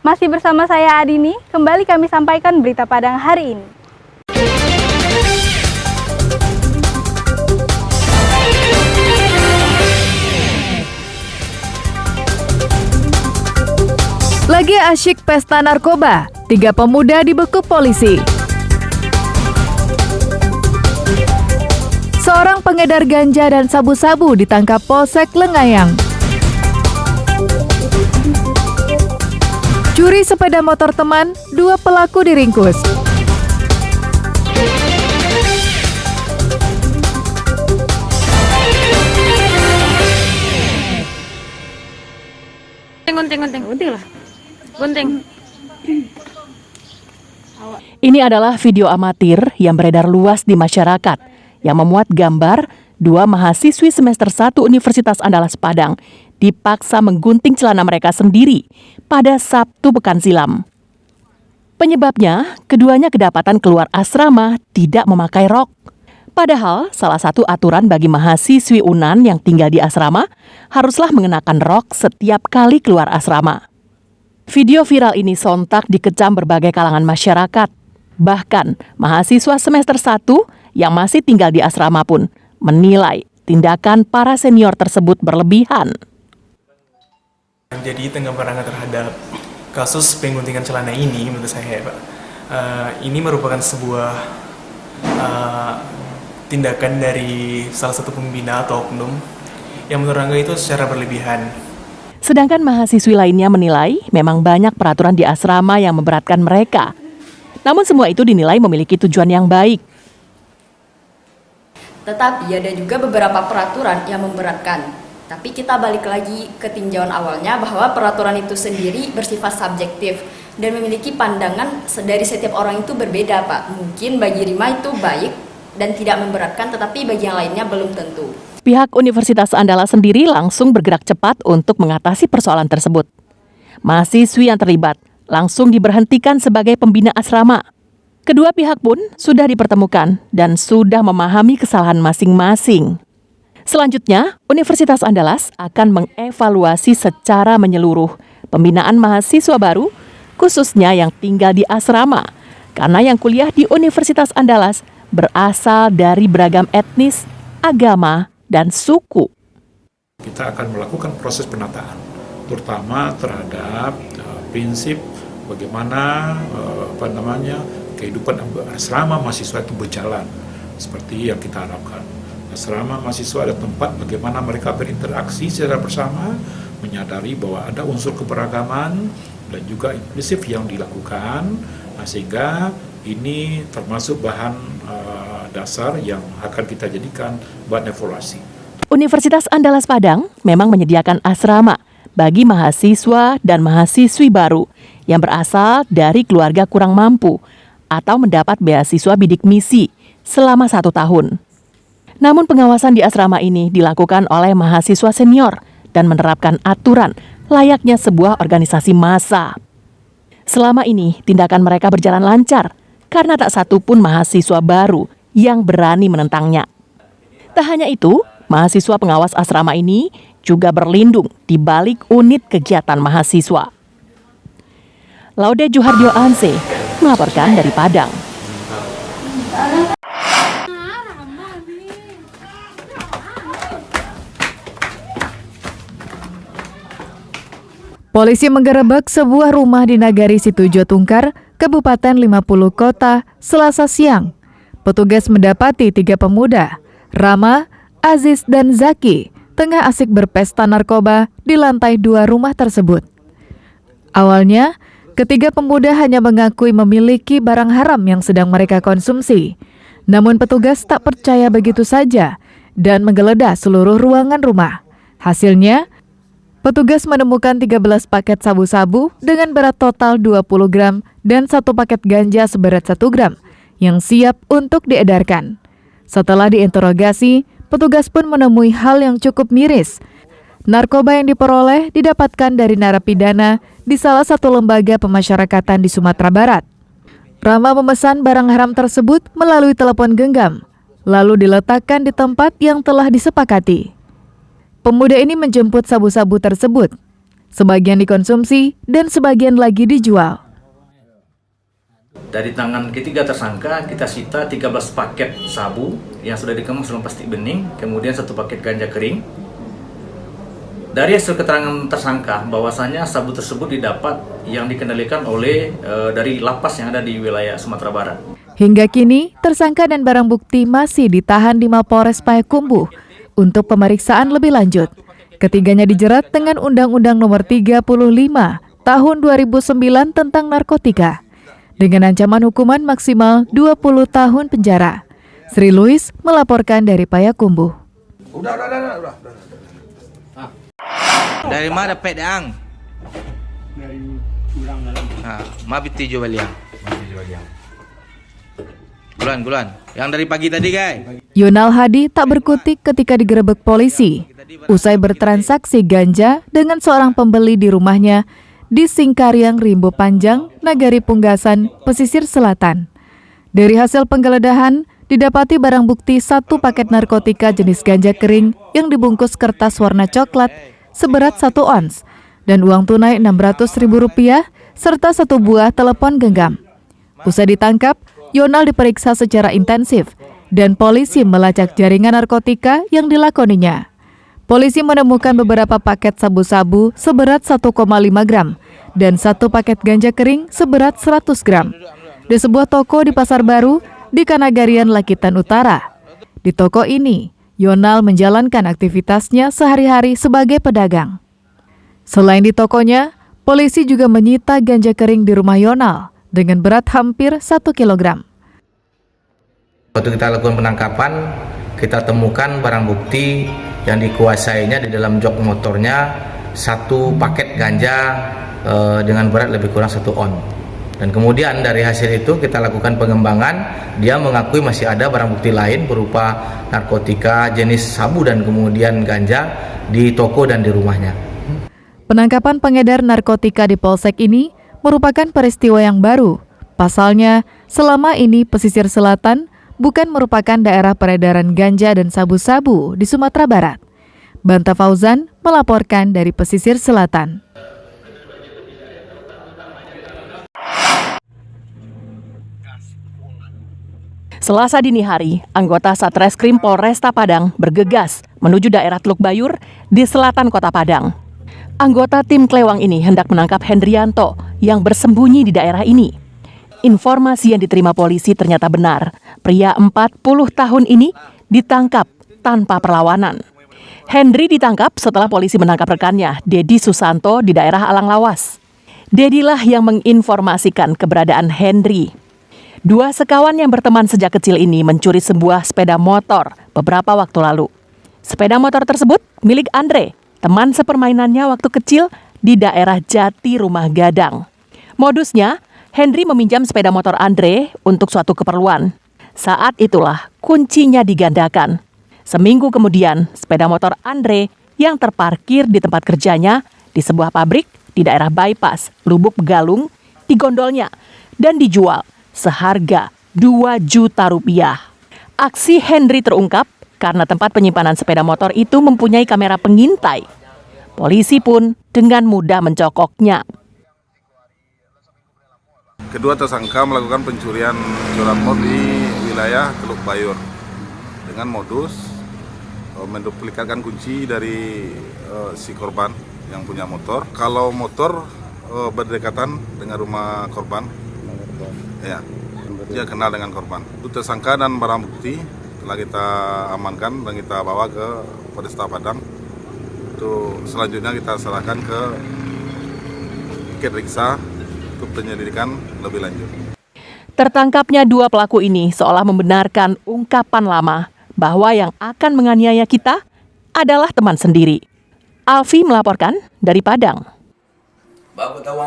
Masih bersama saya Adini, kembali kami sampaikan berita Padang hari ini. Lagi asyik pesta narkoba, 3 pemuda dibekuk polisi. Seorang pengedar ganja dan sabu-sabu ditangkap Polsek Lengayang. Curi sepeda motor teman, 2 pelaku diringkus. Gunting. Ini adalah video amatir yang beredar luas di masyarakat yang memuat gambar 2 mahasiswi semester 1 Universitas Andalas Padang dipaksa menggunting celana mereka sendiri pada Sabtu pekan silam. Penyebabnya, keduanya kedapatan keluar asrama tidak memakai rok. Padahal, salah satu aturan bagi mahasiswi UNAN yang tinggal di asrama haruslah mengenakan rok setiap kali keluar asrama. Video viral ini sontak dikecam berbagai kalangan masyarakat. Bahkan, mahasiswa semester 1 yang masih tinggal di asrama pun menilai tindakan para senior tersebut berlebihan. Jadi tanggapan terhadap kasus pengguntingan celana ini menurut saya, Pak, ini merupakan sebuah tindakan dari salah satu pembina atau oknum yang menurut Angga itu secara berlebihan. Sedangkan mahasiswi lainnya menilai memang banyak peraturan di asrama yang memberatkan mereka. Namun semua itu dinilai memiliki tujuan yang baik. Tetapi ada juga beberapa peraturan yang memberatkan. Tapi kita balik lagi ke tinjauan awalnya bahwa peraturan itu sendiri bersifat subjektif dan memiliki pandangan dari setiap orang itu berbeda, Pak. Mungkin bagi Rima itu baik dan tidak memberatkan, tetapi bagi yang lainnya belum tentu. Pihak Universitas Andalas sendiri langsung bergerak cepat untuk mengatasi persoalan tersebut. Mahasiswi yang terlibat langsung diberhentikan sebagai pembina asrama. Kedua pihak pun sudah dipertemukan dan sudah memahami kesalahan masing-masing. Selanjutnya, Universitas Andalas akan mengevaluasi secara menyeluruh pembinaan mahasiswa baru, khususnya yang tinggal di asrama, karena yang kuliah di Universitas Andalas berasal dari beragam etnis, agama, dan suku. Kita akan melakukan proses penataan, terutama terhadap prinsip bagaimana kehidupan asrama mahasiswa itu berjalan seperti yang kita harapkan. Asrama mahasiswa ada tempat bagaimana mereka berinteraksi secara bersama, menyadari bahwa ada unsur keberagaman dan juga inklusif yang dilakukan, sehingga ini termasuk bahan dasar yang akan kita jadikan bahan evaluasi. Universitas Andalas Padang memang menyediakan asrama bagi mahasiswa dan mahasiswi baru yang berasal dari keluarga kurang mampu atau mendapat beasiswa bidik misi selama 1 tahun. Namun pengawasan di asrama ini dilakukan oleh mahasiswa senior dan menerapkan aturan layaknya sebuah organisasi massa. Selama ini tindakan mereka berjalan lancar karena tak satu pun mahasiswa baru yang berani menentangnya. Tak hanya itu, mahasiswa pengawas asrama ini juga berlindung di balik unit kegiatan mahasiswa. Laude Juhardio Anse melaporkan dari Padang. Polisi menggerebek sebuah rumah di Nagari Situjo Tungkar, Kabupaten 50 Kota, Selasa siang. Petugas mendapati 3 pemuda, Rama, Aziz, dan Zaki, tengah asik berpesta narkoba di lantai 2 rumah tersebut. Awalnya, ketiga pemuda hanya mengakui memiliki barang haram yang sedang mereka konsumsi. Namun petugas tak percaya begitu saja dan menggeledah seluruh ruangan rumah. Hasilnya, petugas menemukan 13 paket sabu-sabu dengan berat total 20 gram dan 1 paket ganja seberat 1 gram yang siap untuk diedarkan. Setelah diinterogasi, petugas pun menemui hal yang cukup miris. Narkoba yang diperoleh didapatkan dari narapidana di salah satu lembaga pemasyarakatan di Sumatera Barat. Rama memesan barang haram tersebut melalui telepon genggam, lalu diletakkan di tempat yang telah disepakati. Pemuda ini menjemput sabu-sabu tersebut. Sebagian dikonsumsi dan sebagian lagi dijual. Dari tangan ketiga tersangka, kita sita 13 paket sabu yang sudah dikemas dalam plastik bening, kemudian 1 paket ganja kering. Dari hasil keterangan tersangka, bahwasanya sabu tersebut didapat yang dikendalikan oleh dari lapas yang ada di wilayah Sumatera Barat. Hingga kini, tersangka dan barang bukti masih ditahan di Mapolres Payakumbuh untuk pemeriksaan lebih lanjut. Ketiganya dijerat dengan Undang-Undang Nomor 35 Tahun 2009 tentang narkotika dengan ancaman hukuman maksimal 20 tahun penjara. Sri Louis melaporkan dari Payakumbuh. Dari mana pedang? Dari Gulang dalam. Mabiti jo baliang. Gulan. Yang dari pagi tadi, guys. Yonal Hadi tak berkutik ketika digerebek polisi. Usai bertransaksi ganja dengan seorang pembeli di rumahnya di Singkaryang, Rimbo Panjang, Nagari Punggasan, Pesisir Selatan. Dari hasil penggeledahan, didapati barang bukti 1 paket narkotika jenis ganja kering yang dibungkus kertas warna coklat seberat 1 ons dan uang tunai Rp600.000 serta 1 buah telepon genggam. Usai ditangkap, Yonal diperiksa secara intensif dan polisi melacak jaringan narkotika yang dilakoninya. Polisi menemukan beberapa paket sabu-sabu seberat 1,5 gram dan 1 paket ganja kering seberat 100 gram di sebuah toko di Pasar Baru di Kanagarian, Lakitan Utara. Di toko ini, Yonal menjalankan aktivitasnya sehari-hari sebagai pedagang. Selain di tokonya, polisi juga menyita ganja kering di rumah Yonal dengan berat hampir 1 kilogram. Waktu kita lakukan penangkapan, kita temukan barang bukti yang dikuasainya di dalam jok motornya 1 paket ganja dengan berat lebih kurang 1 on. Dan kemudian dari hasil itu kita lakukan pengembangan, dia mengakui masih ada barang bukti lain berupa narkotika jenis sabu dan kemudian ganja di toko dan di rumahnya. Penangkapan pengedar narkotika di Polsek ini merupakan peristiwa yang baru. Pasalnya, selama ini pesisir selatan bukan merupakan daerah peredaran ganja dan sabu-sabu di Sumatera Barat. Banta Fauzan melaporkan dari pesisir selatan. Selasa dini hari, anggota Satreskrim Polresta Padang bergegas menuju daerah Teluk Bayur di selatan kota Padang. Anggota tim Klewang ini hendak menangkap Hendrianto yang bersembunyi di daerah ini. Informasi yang diterima polisi ternyata benar. Pria 40 tahun ini ditangkap tanpa perlawanan. Hendri ditangkap setelah polisi menangkap rekannya, Dedi Susanto, di daerah Alang Lawas. Dedilah yang menginformasikan keberadaan Hendri. 2 sekawan yang berteman sejak kecil ini mencuri sebuah sepeda motor beberapa waktu lalu. Sepeda motor tersebut milik Andre, teman sepermainannya waktu kecil di daerah Jati Rumah Gadang. Modusnya, Hendri meminjam sepeda motor Andre untuk suatu keperluan. Saat itulah kuncinya digandakan. Seminggu kemudian, sepeda motor Andre yang terparkir di tempat kerjanya di sebuah pabrik di daerah Bypass, Lubuk Begalung, digondolnya dan dijual seharga Rp2 juta. Aksi Hendri terungkap karena tempat penyimpanan sepeda motor itu mempunyai kamera pengintai. Polisi pun dengan mudah mencokoknya. Kedua tersangka melakukan pencurian motor di wilayah Teluk Bayur dengan modus menduplikatkan kunci dari si korban yang punya motor. Kalau motor berdekatan dengan rumah korban, ya, dia kenal dengan korban. Itu tersangka dan barang bukti telah kita amankan dan kita bawa ke Polresta Padang. Itu selanjutnya kita serahkan ke Ketriksa untuk penyelidikan lebih lanjut. Tertangkapnya 2 pelaku ini seolah membenarkan ungkapan lama bahwa yang akan menganiaya kita adalah teman sendiri. Alfi melaporkan dari Padang. Bagus tahu